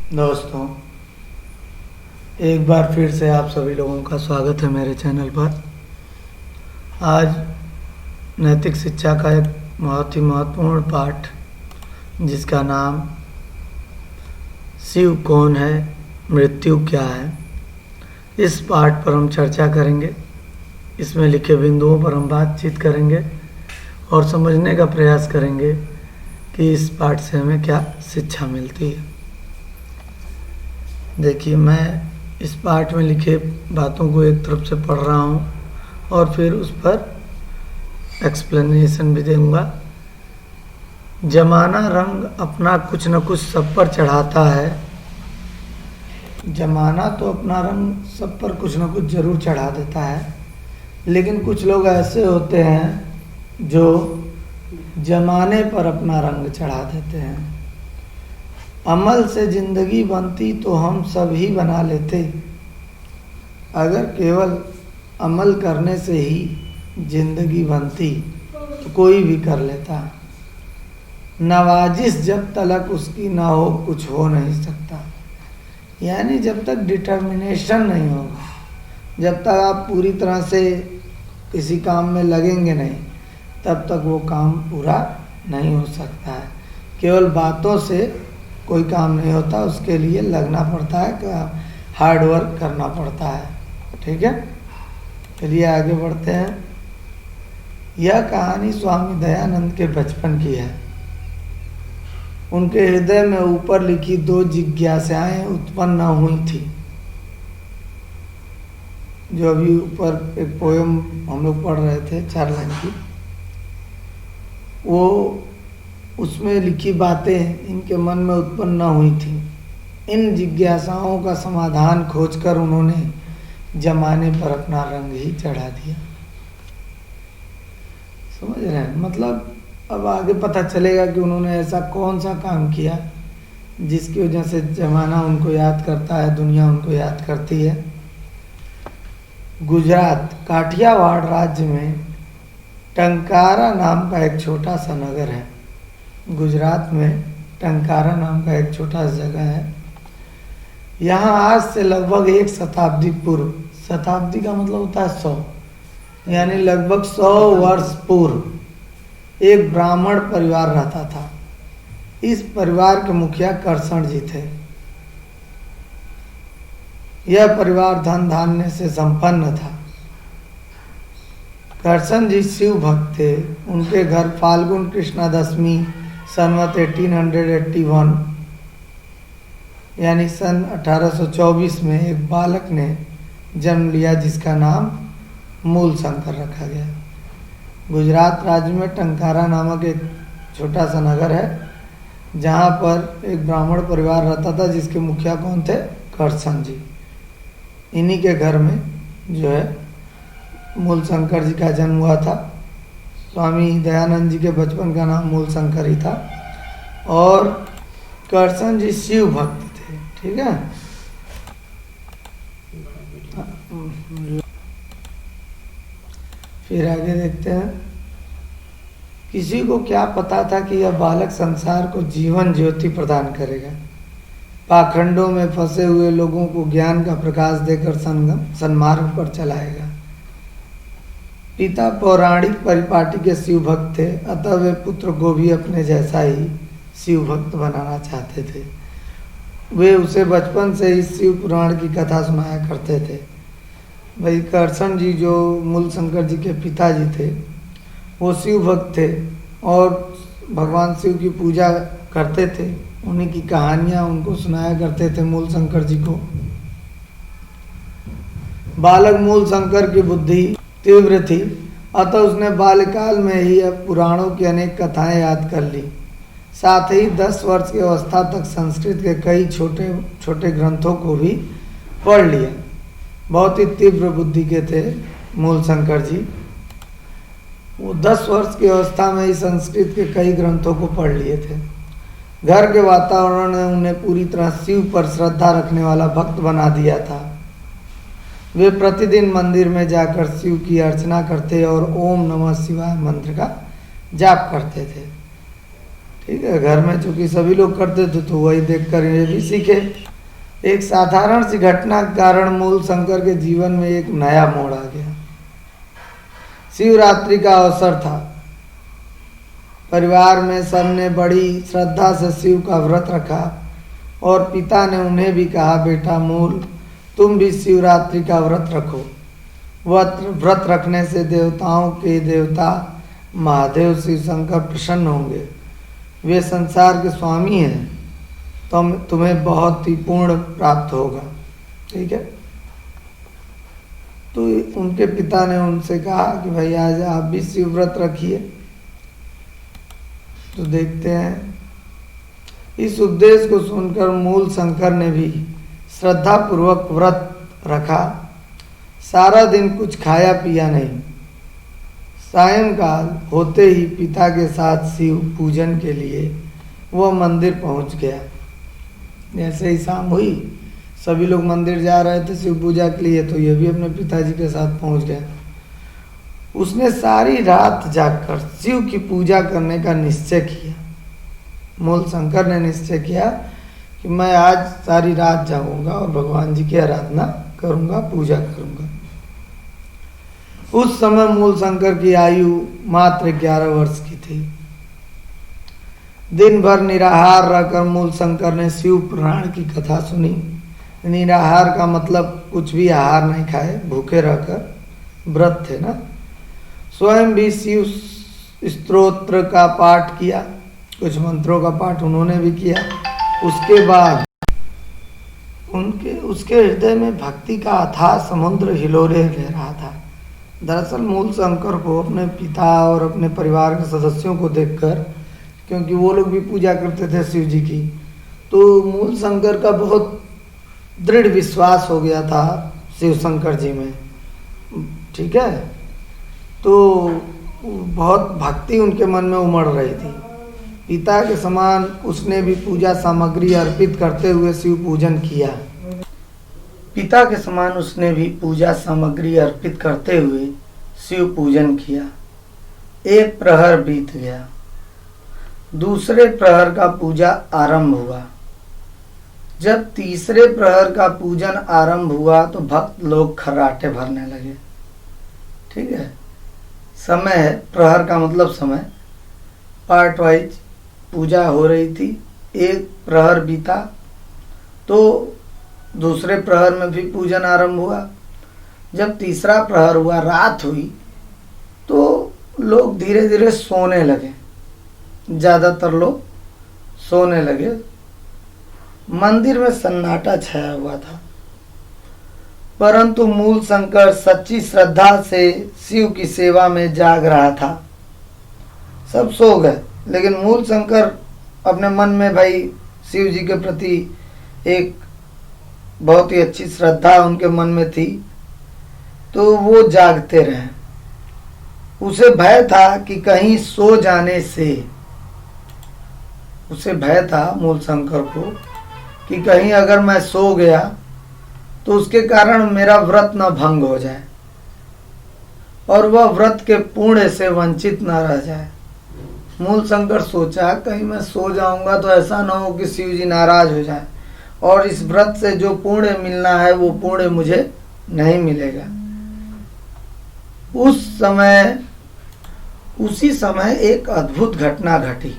दोस्तों, एक बार फिर से आप सभी लोगों का स्वागत है मेरे चैनल पर। आज नैतिक शिक्षा का एक बहुत ही महत्वपूर्ण पाठ, जिसका नाम शिव कौन है, मृत्यु क्या है, इस पाठ पर हम चर्चा करेंगे। इसमें लिखे बिंदुओं पर हम बातचीत करेंगे और समझने का प्रयास करेंगे कि इस पाठ से हमें क्या शिक्षा मिलती है। देखिए, मैं इस पाठ में लिखे बातों को एक तरफ से पढ़ रहा हूँ और फिर उस पर एक्सप्लेनेशन भी दूंगा। जमाना रंग अपना कुछ न कुछ सब पर चढ़ाता है। जमाना तो अपना रंग सब पर कुछ न कुछ जरूर चढ़ा देता है, लेकिन कुछ लोग ऐसे होते हैं जो जमाने पर अपना रंग चढ़ा देते हैं। अमल से जिंदगी बनती तो हम सब ही बना लेते। अगर केवल अमल करने से ही जिंदगी बनती तो कोई भी कर लेता। नवाजिश जब तलक उसकी ना हो कुछ हो नहीं सकता। यानी जब तक डिटर्मिनेशन नहीं होगा, जब तक आप पूरी तरह से किसी काम में लगेंगे नहीं, तब तक वो काम पूरा नहीं हो सकता है। केवल बातों से कोई काम नहीं होता, उसके लिए लगना पड़ता है, हार्ड वर्क करना पड़ता है। ठीक है, चलिए आगे बढ़ते हैं। यह कहानी स्वामी दयानंद के बचपन की है। उनके हृदय में ऊपर लिखी दो जिज्ञासाएं उत्पन्न हुई थी। जो अभी ऊपर एक पोयम हम लोग पढ़ रहे थे 4 लाइन की, वो उसमें लिखी बातें इनके मन में उत्पन्न हुई थी। इन जिज्ञासाओं का समाधान खोजकर उन्होंने जमाने पर अपना रंग ही चढ़ा दिया। समझ रहे हैं? मतलब अब आगे पता चलेगा कि उन्होंने ऐसा कौन सा काम किया जिसकी वजह से जमाना उनको याद करता है, दुनिया उनको याद करती है। गुजरात काठियावाड़ राज्य में टंकारा नाम का एक छोटा सा नगर है। गुजरात में टंकारा नाम का एक छोटा सा जगह है। यहाँ आज से लगभग 1 शताब्दी पूर्व, शताब्दी का मतलब होता है 100, यानी लगभग 100 वर्ष पूर्व एक ब्राह्मण परिवार रहता था। इस परिवार के मुखिया करसण जी थे। यह परिवार धन धान्य से संपन्न था। करसण जी शिव भक्त थे। उनके घर फाल्गुन कृष्णा दशमी संवत 1881 यानी सन 1824 में एक बालक ने जन्म लिया, जिसका नाम मूल शंकर रखा गया। गुजरात राज्य में टंकारा नामक एक छोटा सा नगर है, जहाँ पर एक ब्राह्मण परिवार रहता था, जिसके मुखिया कौन थे? करसण जी। इन्हीं के घर में जो है मूल शंकर जी का जन्म हुआ था। स्वामी दयानंद जी के बचपन का नाम मूल शंकर ही था और करसण जी शिव भक्त थे। ठीक है, फिर आगे देखते हैं। किसी को क्या पता था कि यह बालक संसार को जीवन ज्योति प्रदान करेगा, पाखंडों में फंसे हुए लोगों को ज्ञान का प्रकाश देकर सन्मार्ग पर चलाएगा। पिता पौराणिक परिपाटी के शिव भक्त थे, अतः वे पुत्र को भी अपने जैसा ही शिव भक्त बनाना चाहते थे। वे उसे बचपन से ही शिव पुराण की कथा सुनाया करते थे। भाई करसण जी जो मूल शंकर जी के पिताजी थे, वो शिव भक्त थे और भगवान शिव की पूजा करते थे। उन्हीं की कहानियाँ उनको सुनाया करते थे मूल शंकर जी को। बालक मूल शंकर की बुद्धि तीव्र थी, अतः उसने बाल्यकाल में ही अब पुराणों की अनेक कथाएं याद कर ली। साथ ही 10 वर्ष की अवस्था तक संस्कृत के कई छोटे छोटे ग्रंथों को भी पढ़ लिया। बहुत ही तीव्र बुद्धि के थे मूल शंकर जी। वो 10 वर्ष की अवस्था में ही संस्कृत के कई ग्रंथों को पढ़ लिए थे। घर के वातावरण ने उन्हें पूरी तरह शिव पर श्रद्धा रखने वाला भक्त बना दिया था। वे प्रतिदिन मंदिर में जाकर शिव की अर्चना करते और ओम नमः शिवाय मंत्र का जाप करते थे। ठीक है, घर में चूंकि सभी लोग करते थे तो वही देखकर ये भी सीखे। एक साधारण सी घटना के कारण मूल शंकर के जीवन में एक नया मोड़ आ गया। शिवरात्रि का अवसर था। परिवार में सबने बड़ी श्रद्धा से शिव का व्रत रखा और पिता ने उन्हें भी कहा, बेटा मूल, तुम भी शिवरात्रि का व्रत रखो। व्रत रखने से देवताओं के देवता महादेव शिव शंकर प्रसन्न होंगे। वे संसार के स्वामी हैं, तो तुम्हें बहुत ही पूर्ण प्राप्त होगा। ठीक है, तो उनके पिता ने उनसे कहा कि भाई आज आप भी शिव व्रत रखिए। तो देखते हैं, इस उद्देश्य को सुनकर मूल शंकर ने भी श्रद्धा पूर्वक व्रत रखा। सारा दिन कुछ खाया पिया नहीं। सायंकाल होते ही पिता के साथ शिव पूजन के लिए वह मंदिर पहुंच गया। जैसे ही शाम हुई, सभी लोग मंदिर जा रहे थे शिव पूजा के लिए, तो ये भी अपने पिताजी के साथ पहुंच गया। उसने सारी रात जागकर शिव की पूजा करने का निश्चय किया। मूल शंकर ने निश्चय किया कि मैं आज सारी रात जागूंगा और भगवान जी की आराधना करूंगा, पूजा करूंगा। उस समय मूल शंकर की आयु मात्र 11 वर्ष की थी। दिन भर निराहार रहकर मूल शंकर ने शिव पुराण की कथा सुनी। निराहार का मतलब कुछ भी आहार नहीं खाए, भूखे रहकर व्रत थे ना। स्वयं भी शिव स्तोत्र का पाठ किया, कुछ मंत्रों का पाठ उन्होंने भी किया। उसके बाद उसके हृदय में भक्ति का अथाह समुद्र हिलोरे ले रहा था। दरअसल मूल शंकर को अपने पिता और अपने परिवार के सदस्यों को देखकर, क्योंकि वो लोग भी पूजा करते थे शिव जी की, तो मूल शंकर का बहुत दृढ़ विश्वास हो गया था शिव शंकर जी में। ठीक है, तो बहुत भक्ति उनके मन में उमड़ रही थी। पिता के समान उसने भी पूजा सामग्री अर्पित करते हुए शिव पूजन किया। पिता के समान उसने भी पूजा सामग्री अर्पित करते हुए शिव पूजन किया। एक प्रहर बीत गया। दूसरे प्रहर का पूजा आरंभ हुआ। जब तीसरे प्रहर का पूजन आरंभ हुआ तो भक्त लोग खर्राटे भरने लगे। ठीक है, समय है, प्रहर का मतलब समय, पार्ट वाइज पूजा हो रही थी। एक प्रहर बीता तो दूसरे प्रहर में भी पूजन आरंभ हुआ। जब तीसरा प्रहर हुआ, रात हुई, तो लोग धीरे धीरे सोने लगे। ज़्यादातर लोग सोने लगे। मंदिर में सन्नाटा छाया हुआ था, परंतु मूल शंकर सच्ची श्रद्धा से शिव की सेवा में जाग रहा था। सब सो गए, लेकिन मूल शंकर अपने मन में भाई शिव जी के प्रति एक बहुत ही अच्छी श्रद्धा उनके मन में थी, तो वो जागते रहे। उसे भय था कि कहीं सो जाने से, उसे भय था मूल शंकर को कि कहीं अगर मैं सो गया तो उसके कारण मेरा व्रत न भंग हो जाए और वह व्रत के पुण्य से वंचित न रह जाए। मूल शंकर सोचा, कहीं मैं सो जाऊंगा तो ऐसा न हो कि शिव जी नाराज हो जाए और इस व्रत से जो पुण्य मिलना है वो पुण्य मुझे नहीं मिलेगा। उसी समय एक अद्भुत घटना घटी।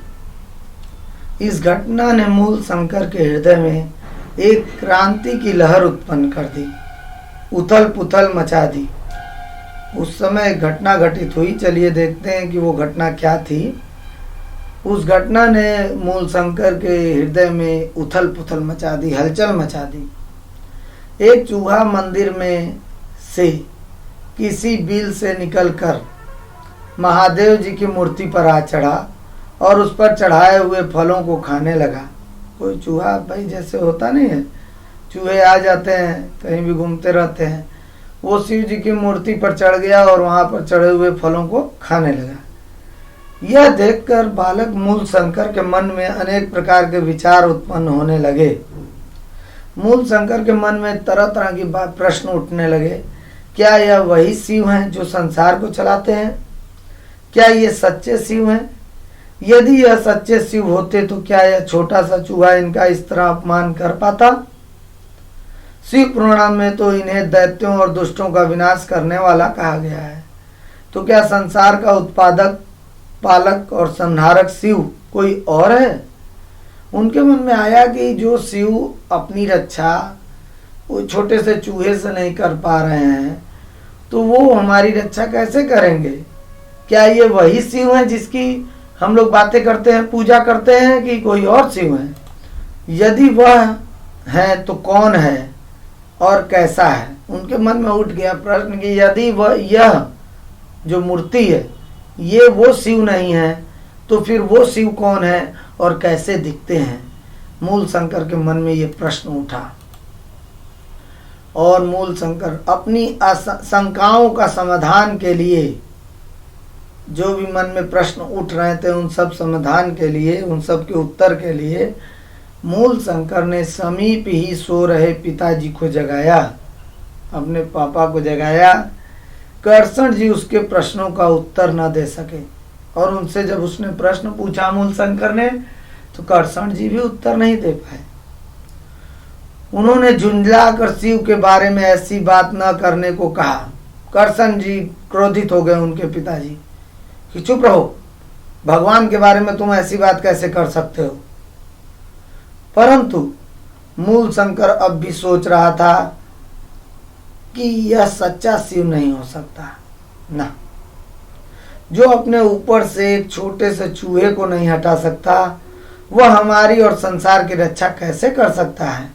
इस घटना ने मूल शंकर के हृदय में एक क्रांति की लहर उत्पन्न कर दी, उथल पुथल मचा दी। उस समय एक घटना घटित हुई। चलिए देखते हैं कि वो घटना क्या थी। उस घटना ने मूल शंकर के हृदय में उथल पुथल मचा दी, हलचल मचा दी। एक चूहा मंदिर में से किसी बिल से निकलकर महादेव जी की मूर्ति पर आ चढ़ा और उस पर चढ़ाए हुए फलों को खाने लगा। कोई चूहा भाई जैसे होता नहीं है, चूहे आ जाते हैं, कहीं भी घूमते रहते हैं, वो शिव जी की मूर्ति पर चढ़ गया और वहां पर चढ़े हुए फलों को खाने लगा। यह देखकर बालक मूल शंकर के मन में अनेक प्रकार के विचार उत्पन्न होने लगे। मूल शंकर के मन में तरह तरह की प्रश्न उठने लगे। क्या यह वही शिव हैं जो संसार को चलाते हैं? क्या ये सच्चे शिव हैं? यदि यह सच्चे शिव होते तो क्या यह छोटा सा चूहा इनका इस तरह अपमान कर पाता? शिव पुराण में तो इन्हें दैत्यों और दुष्टों का विनाश करने वाला कहा गया है। तो क्या संसार का उत्पादक, पालक और संहारक शिव कोई और है? उनके मन में आया कि जो शिव अपनी रक्षा वो छोटे से चूहे से नहीं कर पा रहे हैं, तो वो हमारी रक्षा कैसे करेंगे? क्या ये वही शिव है जिसकी हम लोग बातें करते हैं, पूजा करते हैं, कि कोई और शिव है? यदि वह है तो कौन है और कैसा है? उनके मन में उठ गया प्रश्न कि यदि वह यह जो मूर्ति है ये वो शिव नहीं है तो फिर वो शिव कौन है और कैसे दिखते हैं? मूल शंकर के मन में ये प्रश्न उठा और मूल शंकर अपनी शंकाओं का समाधान के लिए, जो भी मन में प्रश्न उठ रहे थे उन सब समाधान के लिए, उन सब के उत्तर के लिए मूल शंकर ने समीप ही सो रहे पिताजी को जगाया, अपने पापा को जगाया। कर्षण जी उसके प्रश्नों का उत्तर न दे सके और उनसे जब उसने प्रश्न पूछा मूल शंकर ने, तो कर्षण जी भी उत्तर नहीं दे पाए। उन्होंने झुंझलाकर शिव के बारे में ऐसी बात न करने को कहा। कर्षण जी क्रोधित हो गए उनके पिताजी कि चुप रहो, भगवान के बारे में तुम ऐसी बात कैसे कर सकते हो? परंतु मूल शंकर अब भी सोच रहा था कि यह सच्चा शिव नहीं हो सकता ना। जो अपने ऊपर से एक छोटे से चूहे को नहीं हटा सकता, वह हमारी और संसार की रक्षा कैसे कर सकता है?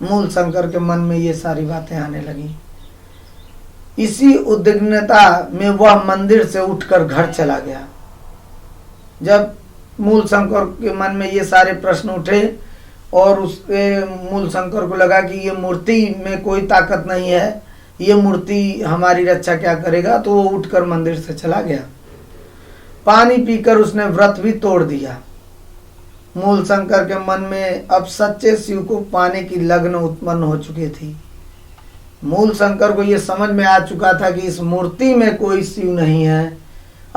मूल शंकर के मन में ये सारी बातें आने लगी। इसी उद्विग्नता में वह मंदिर से उठकर घर चला गया। जब मूल शंकर के मन में ये सारे प्रश्न उठे और उसके मूल शंकर को लगा कि ये मूर्ति में कोई ताकत नहीं है, ये मूर्ति हमारी रक्षा क्या करेगा, तो वो उठकर मंदिर से चला गया। पानी पीकर उसने व्रत भी तोड़ दिया। मूल शंकर के मन में अब सच्चे शिव को पाने की लगन उत्पन्न हो चुकी थी। मूल शंकर को यह समझ में आ चुका था कि इस मूर्ति में कोई शिव नहीं है,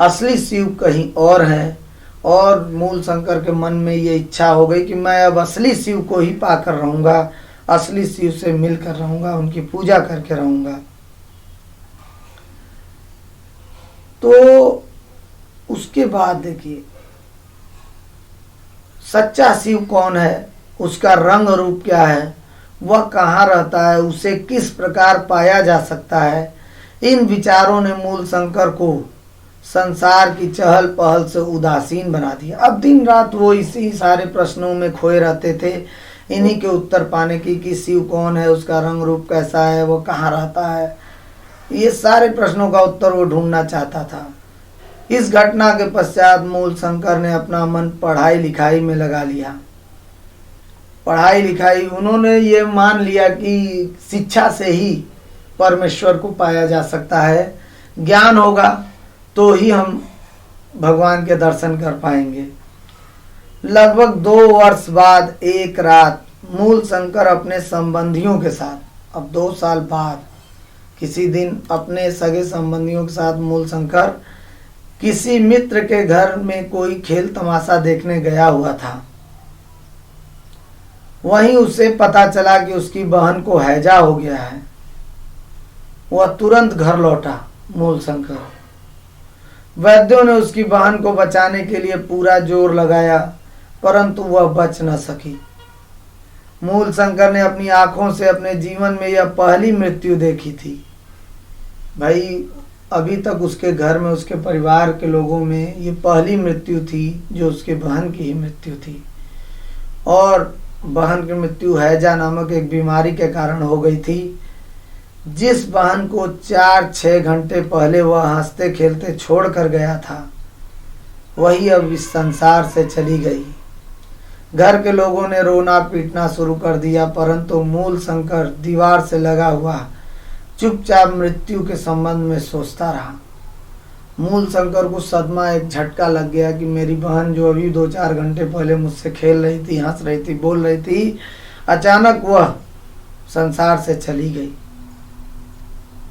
असली शिव कहीं और है। और मूल शंकर के मन में ये इच्छा हो गई कि मैं अब असली शिव को ही पाकर रहूंगा, असली शिव से मिलकर रहूंगा, उनकी पूजा करके रहूंगा। तो उसके बाद देखिए सच्चा शिव कौन है, उसका रंग रूप क्या है, वह कहाँ रहता है, उसे किस प्रकार पाया जा सकता है। इन विचारों ने मूल शंकर को संसार की चहल पहल से उदासीन बना दिया। अब दिन रात वो इसी सारे प्रश्नों में खोए रहते थे, इन्हीं के उत्तर पाने की कि शिव कौन है, उसका रंग रूप कैसा है, वो कहाँ रहता है, ये सारे प्रश्नों का उत्तर वो ढूंढना चाहता था। इस घटना के पश्चात मूल शंकर ने अपना मन पढ़ाई लिखाई में लगा लिया। पढ़ाई लिखाई उन्होंने ये मान लिया कि शिक्षा से ही परमेश्वर को पाया जा सकता है, ज्ञान होगा तो ही हम भगवान के दर्शन कर पाएंगे। लगभग 2 वर्ष बाद एक रात मूल शंकर अपने संबंधियों के साथ, अब 2 साल बाद किसी दिन अपने सगे संबंधियों के साथ मूल शंकर किसी मित्र के घर में कोई खेल तमाशा देखने गया हुआ था। वहीं उसे पता चला कि उसकी बहन को हैजा हो गया है। वह तुरंत घर लौटा मूल शंकर। वैद्यों ने उसकी बहन को बचाने के लिए पूरा जोर लगाया, परंतु वह बच न सकी। मूल शंकर ने अपनी आंखों से अपने जीवन में यह पहली मृत्यु देखी थी। भाई अभी तक उसके घर में, उसके परिवार के लोगों में ये पहली मृत्यु थी जो उसके बहन की ही मृत्यु थी। और बहन की मृत्यु हैजा नामक एक बीमारी के कारण हो गई थी। जिस बहन को 4-6 घंटे पहले वह हंसते खेलते छोड़ कर गया था, वही अब इस संसार से चली गई। घर के लोगों ने रोना पीटना शुरू कर दिया, परंतु मूल शंकर दीवार से लगा हुआ चुपचाप मृत्यु के संबंध में सोचता रहा। मूल शंकर को सदमा, एक झटका लग गया कि मेरी बहन जो अभी 2-4 घंटे पहले मुझसे खेल रही थी, हंस रही थी, बोल रही थी, अचानक वह संसार से चली गई,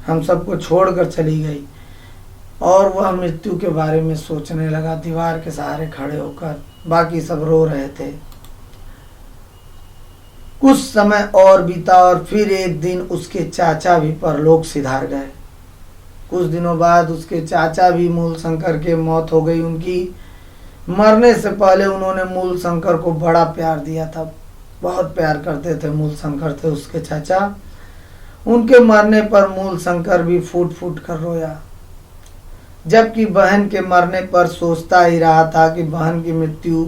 हम सबको छोड़कर चली गई। और वह मृत्यु के बारे में सोचने लगा, दीवार के सहारे खड़े होकर। बाकी सब रो रहे थे। कुछ समय और बीता और फिर एक दिन उसके चाचा भी परलोक सिधार गए। कुछ दिनों बाद उसके चाचा भी मूलशंकर की मौत हो गई। उनकी मरने से पहले उन्होंने मूलशंकर को बड़ा प्यार दिया था, बहुत प्यार करते थे। मूलशंकर थे उसके चाचा। उनके मरने पर मूलशंकर भी फूट फूट कर रोया, जबकि बहन के मरने पर सोचता ही रहा था कि बहन की मृत्यु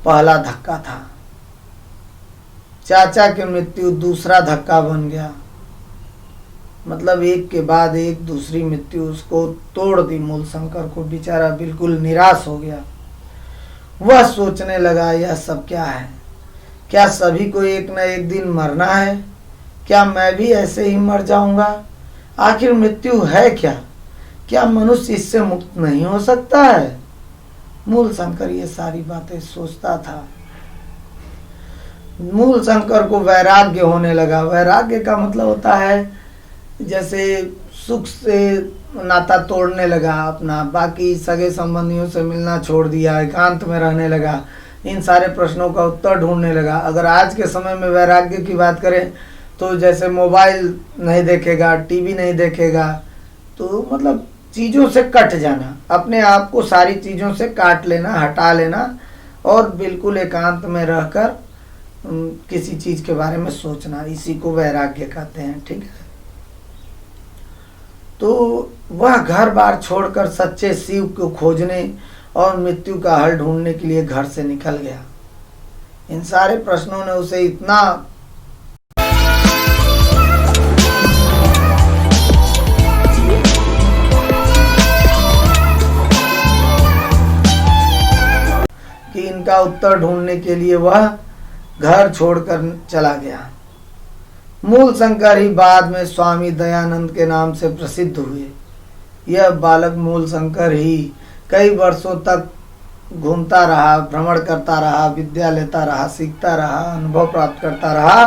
पहला धक्का था, चाचा की मृत्यु दूसरा धक्का बन गया। मतलब एक के बाद एक दूसरी मृत्यु उसको तोड़ दी। मूलशंकर को बेचारा बिल्कुल निराश हो गया। वह सोचने लगा, यह सब क्या है? क्या सभी को एक न एक दिन मरना है? क्या मैं भी ऐसे ही मर जाऊंगा? आखिर मृत्यु है क्या? क्या मनुष्य इससे मुक्त नहीं हो सकता है? मूलशंकर ये सारी बातें सोचता था। मूलशंकर को वैराग्य होने लगा। वैराग्य का मतलब होता है जैसे सुख से नाता तोड़ने लगा अपना, बाकी सगे संबंधियों से मिलना छोड़ दिया, एकांत में रहने लगा, इन सारे प्रश्नों का उत्तर ढूंढने लगा। अगर आज के समय में वैराग्य की बात करें तो जैसे मोबाइल नहीं देखेगा, टीवी नहीं देखेगा, तो मतलब चीज़ों से कट जाना, अपने आप को सारी चीज़ों से काट लेना, हटा लेना और बिल्कुल एकांत में रहकर किसी चीज़ के बारे में सोचना, इसी को वैराग्य कहते हैं। ठीक है। तो वह घर बार छोड़कर सच्चे शिव को खोजने और मृत्यु का हल ढूंढने के लिए घर से निकल गया। इन सारे प्रश्नों ने उसे इतना कि इनका उत्तर ढूंढने के लिए वह घर छोड़कर चला गया। मूलशंकर ही बाद में स्वामी दयानंद के नाम से प्रसिद्ध हुए। यह बालक मूलशंकर ही कई वर्षों तक घूमता रहा, भ्रमण करता रहा, विद्या लेता रहा, सीखता रहा, अनुभव प्राप्त करता रहा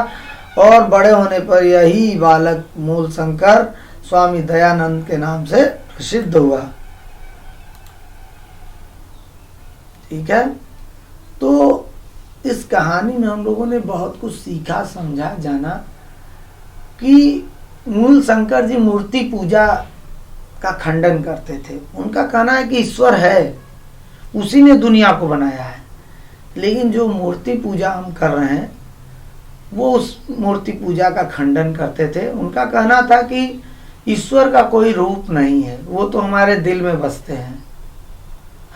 और बड़े होने पर यही बालक मूलशंकर स्वामी दयानंद के नाम से प्रसिद्ध हुआ। ठीक है। तो इस कहानी में हम लोगों ने बहुत कुछ सीखा, समझा, जाना कि मूलशंकर जी मूर्ति पूजा का खंडन करते थे। उनका कहना है कि ईश्वर है, उसी ने दुनिया को बनाया है, लेकिन जो मूर्ति पूजा हम कर रहे हैं वो उस मूर्ति पूजा का खंडन करते थे। उनका कहना था कि ईश्वर का कोई रूप नहीं है, वो तो हमारे दिल में बसते हैं,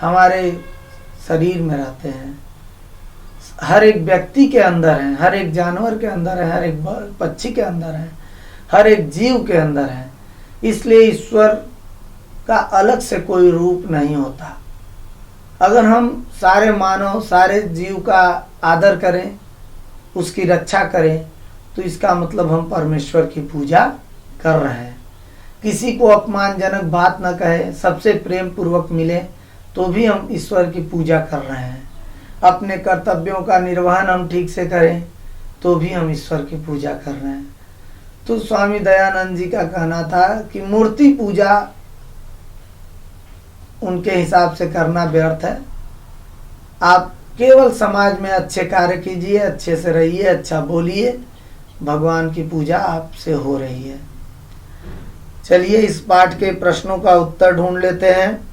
हमारे शरीर में रहते हैं, हर एक व्यक्ति के अंदर हैं, हर एक जानवर के अंदर है, हर एक पक्षी के अंदर है, हर एक जीव के अंदर है। इसलिए ईश्वर का अलग से कोई रूप नहीं होता। अगर हम सारे मानव, सारे जीव का आदर करें, उसकी रक्षा करें, तो इसका मतलब हम परमेश्वर की पूजा कर रहे हैं। किसी को अपमानजनक बात न कहे, सबसे प्रेम पूर्वक मिले, तो भी हम ईश्वर की पूजा कर रहे हैं। अपने कर्तव्यों का निर्वहन हम ठीक से करें, तो भी हम ईश्वर की पूजा कर रहे हैं। तो स्वामी दयानंद जी का कहना था कि मूर्ति पूजा उनके हिसाब से करना व्यर्थ है। आप केवल समाज में अच्छे कार्य कीजिए, अच्छे से रहिए, अच्छा बोलिए, भगवान की पूजा आपसे हो रही है। चलिए इस पाठ के प्रश्नों का उत्तर ढूंढ लेते हैं।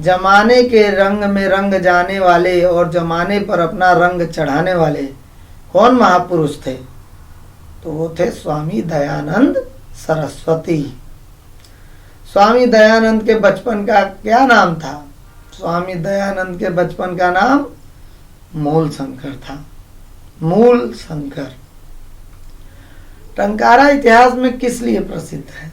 जमाने के रंग में रंग जाने वाले और जमाने पर अपना रंग चढ़ाने वाले कौन महापुरुष थे? तो वो थे स्वामी दयानंद सरस्वती। स्वामी दयानंद के बचपन का क्या नाम था? स्वामी दयानंद के बचपन का नाम मूलशंकर था। मूलशंकर। टंकारा इतिहास में किस लिए प्रसिद्ध है?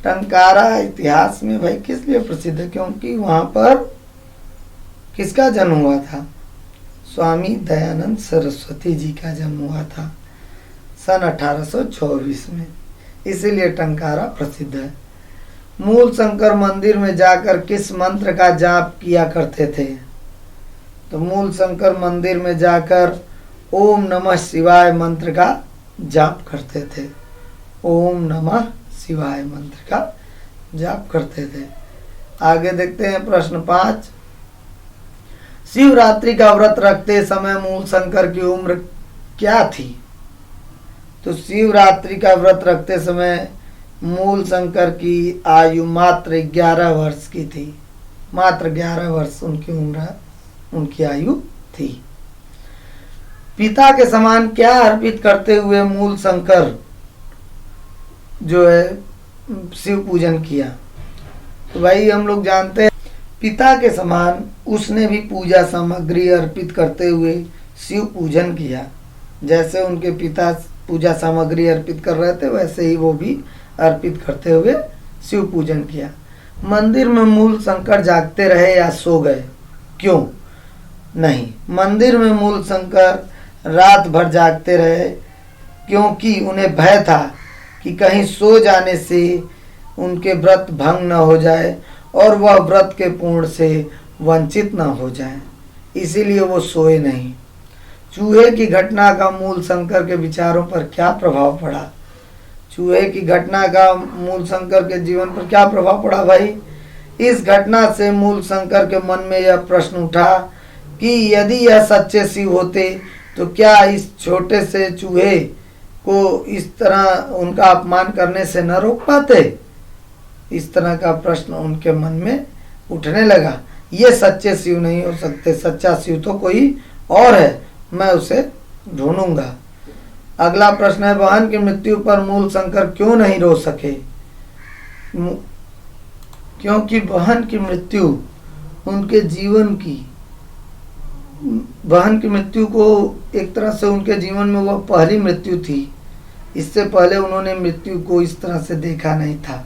टंकारा इतिहास में भाई किस लिए प्रसिद्ध है? क्योंकि वहां पर किसका जन्म हुआ था? स्वामी दयानंद सरस्वती जी का जन्म हुआ था सन 1824 में, इसीलिए टंकारा प्रसिद्ध है। मूलशंकर मंदिर में जाकर किस मंत्र का जाप किया करते थे? तो मूलशंकर मंदिर में जाकर ओम नमः शिवाय मंत्र का जाप करते थे। ओम नमः शिवाय मंत्र का जाप करते थे। आगे देखते हैं प्रश्न 5। शिवरात्रि का व्रत रखते समय मूल शंकर की उम्र क्या थी? तो शिवरात्रि का व्रत रखते समय मूल शंकर की आयु मात्र 11 वर्ष की थी। मात्र 11 वर्ष उनकी उम्र, उनकी आयु थी। पिता के समान क्या अर्पित करते हुए मूल शंकर जो है शिव पूजन किया? तो भाई हम लोग जानते हैं पिता के समान उसने भी पूजा सामग्री अर्पित करते हुए शिव पूजन किया। जैसे उनके पिता पूजा सामग्री अर्पित कर रहे थे वैसे ही वो भी अर्पित करते हुए शिव पूजन किया। मंदिर में मूल शंकर जागते रहे या सो गए? क्यों नहीं, मंदिर में मूल शंकर रात भर जागते रहे क्योंकि उन्हें भय था कि कहीं सो जाने से उनके व्रत भंग न हो जाए और वह व्रत के पूर्ण से वंचित न हो जाए, इसीलिए वो सोए नहीं। चूहे की घटना का मूल शंकर के विचारों पर क्या प्रभाव पड़ा? चूहे की घटना का मूल शंकर के जीवन पर क्या प्रभाव पड़ा भाई? इस घटना से मूल शंकर के मन में यह प्रश्न उठा कि यदि यह सच्चे शिव होते तो क्या इस छोटे से चूहे को इस तरह उनका अपमान करने से न रोक पाते? इस तरह का प्रश्न उनके मन में उठने लगा। ये सच्चे शिव नहीं हो सकते, सच्चा शिव तो कोई और है, मैं उसे ढूंढूंगा। अगला प्रश्न है, बहन की मृत्यु पर मूल शंकर क्यों नहीं रो सके? क्योंकि बहन की मृत्यु उनके जीवन की, बहन की मृत्यु को एक तरह से उनके जीवन में वह पहली मृत्यु थी। इससे पहले उन्होंने मृत्यु को इस तरह से देखा नहीं था।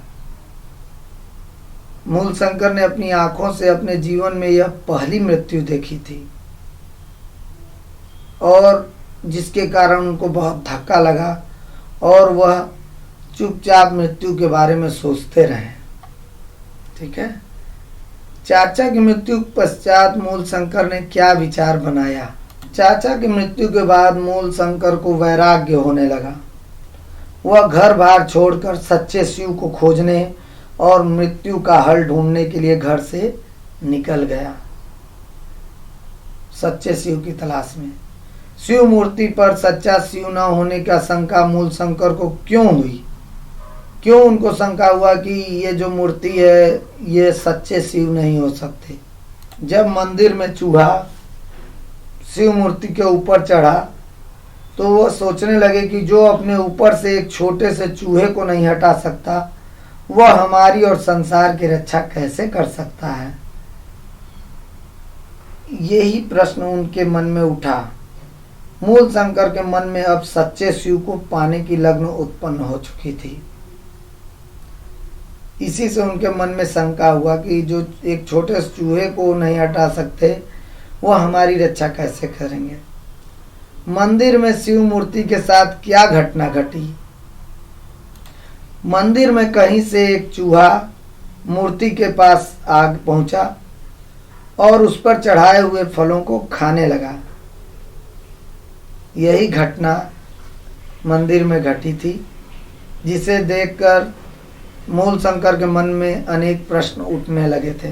मूल शंकर ने अपनी आंखों से अपने जीवन में यह पहली मृत्यु देखी थी और जिसके कारण उनको बहुत धक्का लगा और वह चुपचाप मृत्यु के बारे में सोचते रहे। ठीक है। चाचा की मृत्यु पश्चात मूल शंकर ने क्या विचार बनाया? चाचा की मृत्यु के बाद मूल शंकर को वैराग्य होने लगा। वह घर बार छोड़कर सच्चे शिव को खोजने और मृत्यु का हल ढूंढने के लिए घर से निकल गया, सच्चे शिव की तलाश में। शिव मूर्ति पर सच्चा शिव न होने का शंका मूल शंकर को क्यों हुई? क्यों उनको शंका हुआ कि ये जो मूर्ति है ये सच्चे शिव नहीं हो सकते? जब मंदिर में चूहा शिव मूर्ति के ऊपर चढ़ा तो वो सोचने लगे कि जो अपने ऊपर से एक छोटे से चूहे को नहीं हटा सकता वह हमारी और संसार की रक्षा कैसे कर सकता है? यही प्रश्न उनके मन में उठा। मूल शंकर के मन में अब सच्चे शिव को पाने की लगन उत्पन्न हो चुकी थी। इसी से उनके मन में शंका हुआ कि जो एक छोटे से चूहे को नहीं हटा सकते वह हमारी रक्षा कैसे करेंगे? मंदिर में शिव मूर्ति के साथ क्या घटना घटी? मंदिर में कहीं से एक चूहा मूर्ति के पास आग पहुंचा और उस पर चढ़ाए हुए फलों को खाने लगा। यही घटना मंदिर में घटी थी, जिसे देखकर मूल शंकर के मन में अनेक प्रश्न उठने लगे थे।